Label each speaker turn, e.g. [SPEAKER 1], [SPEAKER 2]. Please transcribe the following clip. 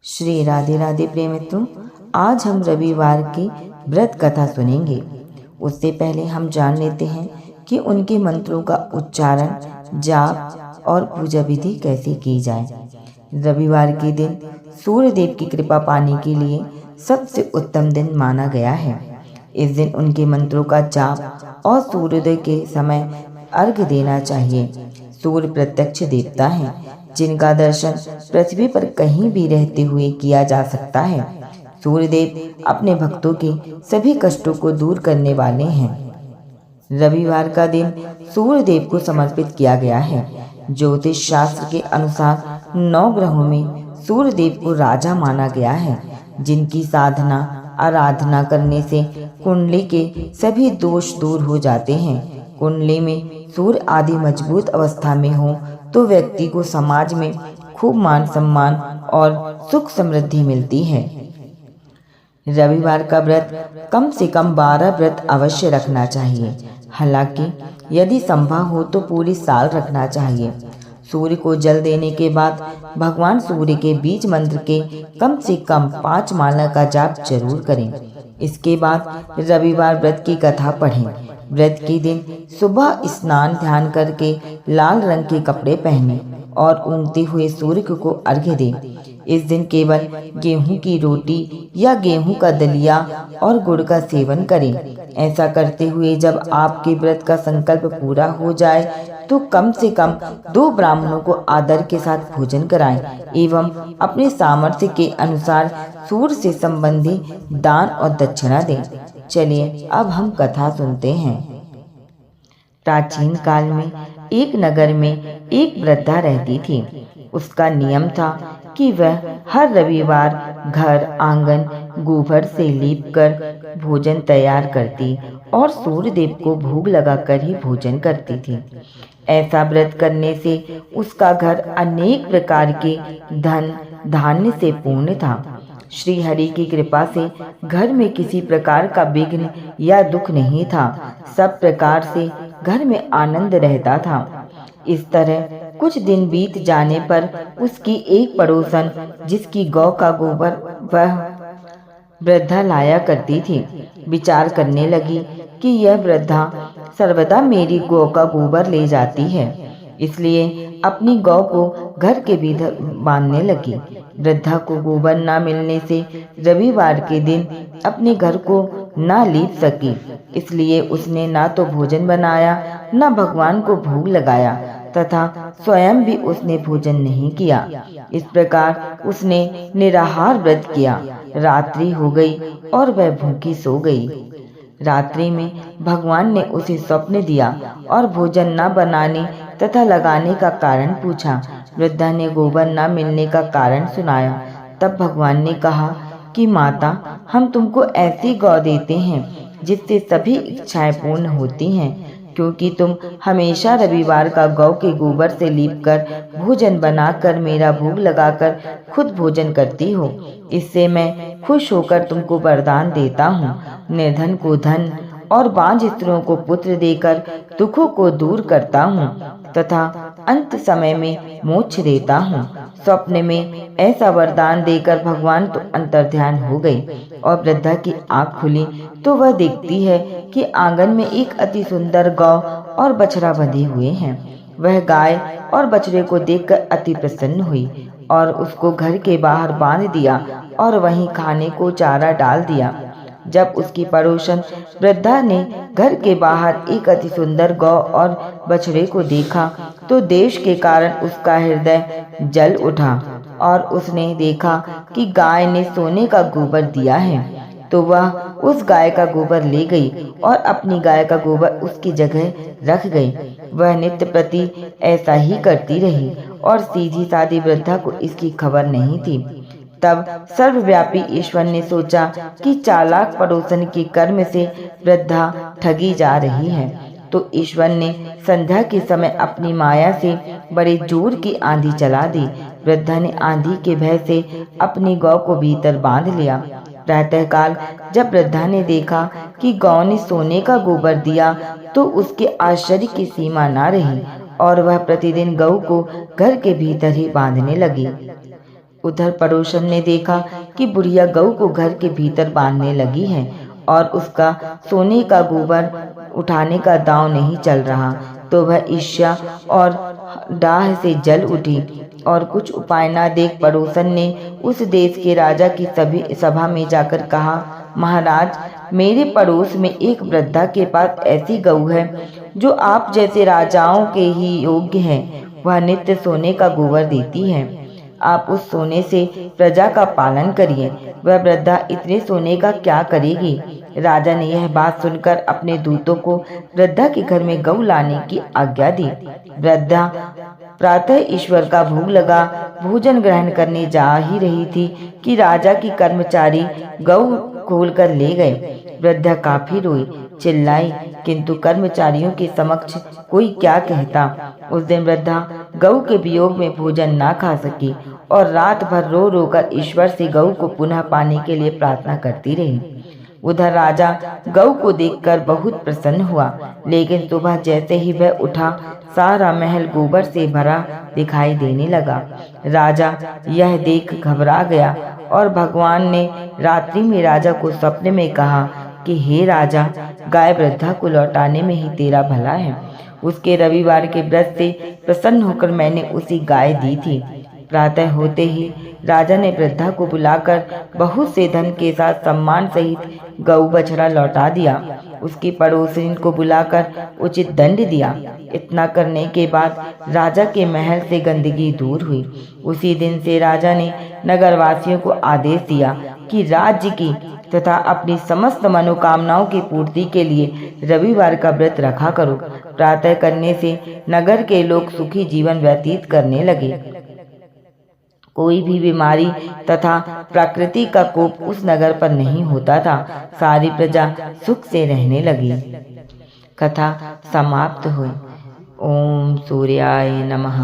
[SPEAKER 1] श्री राधे राधे प्रिय मित्रों, आज हम रविवार की व्रत कथा सुनेंगे। उससे पहले हम जान लेते हैं कि उनके मंत्रों का उच्चारण, जाप और पूजा विधि कैसे की जाए। रविवार के दिन सूर्य देव की कृपा पाने के लिए सबसे उत्तम दिन माना गया है। इस दिन उनके मंत्रों का जाप और सूर्योदय के समय अर्घ्य देना चाहिए। सूर्य प्रत्यक्ष देवता हैं, जिनका दर्शन पृथ्वी पर कहीं भी रहते हुए किया जा सकता है। सूर्यदेव अपने भक्तों के सभी कष्टों को दूर करने वाले हैं। रविवार का दिन सूर्यदेव को समर्पित किया गया है। ज्योतिष शास्त्र के अनुसार 9 ग्रहों में सूर्यदेव को राजा माना गया है, जिनकी साधना आराधना करने से कुंडली के सभी दोष दूर हो जाते हैं। कुंडली में सूर्य आदि मजबूत अवस्था में हो तो व्यक्ति को समाज में खूब मान सम्मान और सुख समृद्धि मिलती है। रविवार का व्रत कम से कम 12 व्रत अवश्य रखना चाहिए। हालांकि यदि संभव हो तो पूरी साल रखना चाहिए। सूर्य को जल देने के बाद भगवान सूर्य के बीज मंत्र के कम से कम 5 माला का जाप जरूर करें। इसके बाद रविवार व्रत की कथा पढ़ें। व्रत के दिन सुबह स्नान ध्यान करके लाल रंग के कपड़े पहने और उगते हुए सूर्य को अर्घ्य दें। इस दिन केवल गेहूं की रोटी या गेहूं का दलिया और गुड़ का सेवन करें। ऐसा करते हुए जब आपके व्रत का संकल्प पूरा हो जाए तो कम से कम 2 ब्राह्मणों को आदर के साथ भोजन कराएं एवं अपने सामर्थ्य के अनुसार सूर्य से संबंधी दान और दक्षिणा दें। चलिए अब हम कथा सुनते हैं। प्राचीन काल में एक नगर में एक वृद्धा रहती थी। उसका नियम था कि वह हर रविवार घर आंगन गोबर से लीपकर भोजन तैयार करती और सूर्य देव को भोग लगाकर ही भोजन करती थी। ऐसा व्रत करने से उसका घर अनेक प्रकार के धन धान्य से पूर्ण था। श्री हरि की कृपा से घर में किसी प्रकार का विघ्न या दुख नहीं था। सब प्रकार से घर में आनंद रहता था। इस तरह कुछ दिन बीत जाने पर उसकी एक पड़ोसन, जिसकी गौ का गोबर वह वृद्धा लाया करती थी, विचार करने लगी कि यह वृद्धा सर्वदा मेरी गौ का गोबर ले जाती है, इसलिए अपनी गौ को घर के भीतर बांधने लगी। वृद्धा को गोबर न मिलने से रविवार के दिन अपने घर को न लीप सकी, इसलिए उसने न तो भोजन बनाया न भगवान को भोग लगाया तथा स्वयं भी उसने भोजन नहीं किया। इस प्रकार उसने निराहार व्रत किया। रात्रि हो गई और वह भूखी सो गई। रात्रि में भगवान ने उसे स्वप्न दिया और भोजन न बनाने तथा लगाने का कारण पूछा। वृद्धा ने गोबर न मिलने का कारण सुनाया। तब भगवान ने कहा कि माता, हम तुमको ऐसी गौ देते हैं जिससे सभी इच्छाएं पूर्ण होती हैं, क्योंकि तुम हमेशा रविवार का गौ के गोबर से लीपकर भोजन बनाकर मेरा भोग लगाकर खुद भोजन करती हो। इससे मैं खुश होकर तुमको वरदान देता हूँ। निर्धन को धन और बांझ स्त्रियों को पुत्र देकर दुखों को दूर करता हूँ तथा अंत समय में मोक्ष देता हूँ। स्वप्न में ऐसा वरदान देकर भगवान तो अंतर्ध्यान हो गए और वृद्धा की आँख खुली तो वह देखती है कि आंगन में एक अति सुंदर गौ और बछड़ा बंधे हुए हैं। वह गाय और बछड़े को देखकर अति प्रसन्न हुई और उसको घर के बाहर बांध दिया और वहीं खाने को चारा डाल दिया। जब उसकी पड़ोसन वृद्धा ने घर के बाहर एक अति सुंदर गौ और बछड़े को देखा तो देश के कारण उसका हृदय जल उठा और उसने देखा कि गाय ने सोने का गोबर दिया है, तो वह उस गाय का गोबर ले गई और अपनी गाय का गोबर उसकी जगह रख गई। वह नित्य प्रति ऐसा ही करती रही और सीधी सादी वृद्धा को इसकी खबर नहीं थी। तब सर्वव्यापी ईश्वर ने सोचा कि चालाक पड़ोसन के कर्म से वृद्धा ठगी जा रही है, तो ईश्वर ने संध्या के समय अपनी माया से बड़े जोर की आंधी चला दी। वृद्धा ने आंधी के भय से अपनी गौ को भीतर बांध लिया। प्रातःकाल जब वृद्धा ने देखा कि गौ ने सोने का गोबर दिया तो उसके आश्चर्य की सीमा न रही और वह प्रतिदिन गौ को घर के भीतर ही बांधने लगी। उधर पड़ोसन ने देखा कि बुढ़िया गऊ को घर के भीतर बांधने लगी है और उसका सोने का गोबर उठाने का दांव नहीं चल रहा, तो वह ईर्ष्या और डाह से जल उठी और कुछ उपाय न देख पड़ोसन ने उस देश के राजा की सभा में जाकर कहा, महाराज, मेरे पड़ोस में एक वृद्धा के पास ऐसी गऊ है जो आप जैसे राजाओं के ही योग्य है। वह नित्य सोने का गोबर देती है। आप उस सोने से प्रजा का पालन करिए। वह वृद्धा इतने सोने का क्या करेगी? राजा ने यह बात सुनकर अपने दूतों को वृद्धा के घर में गऊ लाने की आज्ञा दी। वृद्धा प्रातः ईश्वर का भोग लगा भोजन ग्रहण करने जा ही रही थी कि राजा की कर्मचारी गऊ खोलकर ले गए। वृद्धा काफी रोई, चिल्लाई, किंतु कर्मचारियों के समक्ष कोई क्या कहता। उस दिन वृद्धा गऊ के वियोग में भोजन ना खा सकी और रात भर रो रो कर ईश्वर से गऊ को पुनः पाने के लिए प्रार्थना करती रही। उधर राजा गऊ को देखकर बहुत प्रसन्न हुआ, लेकिन सुबह जैसे ही वह उठा, सारा महल गोबर से भरा दिखाई देने लगा। राजा यह देख घबरा गया और भगवान ने रात्रि में राजा को सपने में कहा कि हे राजा, गाय वृद्धा को लौटाने में ही तेरा भला है। उसके रविवार के व्रत से प्रसन्न होकर मैंने उसी गाय दी थी। प्रातः होते ही राजा ने वृद्धा को बुलाकर बहुत से धन के साथ सम्मान सहित गऊ बछड़ा लौटा दिया। उसकी पड़ोसिन को बुलाकर उचित दंड दिया। इतना करने के बाद राजा के महल से गंदगी दूर हुई। उसी दिन से राजा ने नगरवासियों को आदेश दिया कि राज्य की तथा अपनी समस्त मनोकामनाओं की पूर्ति के लिए रविवार का व्रत रखा करो। प्रातः करने से नगर के लोग सुखी जीवन व्यतीत करने लगे। कोई भी बीमारी तथा प्रकृति का कोप उस नगर पर नहीं होता था। सारी प्रजा सुख से रहने लगी। कथा समाप्त हुई। ओम सूर्याय नमः।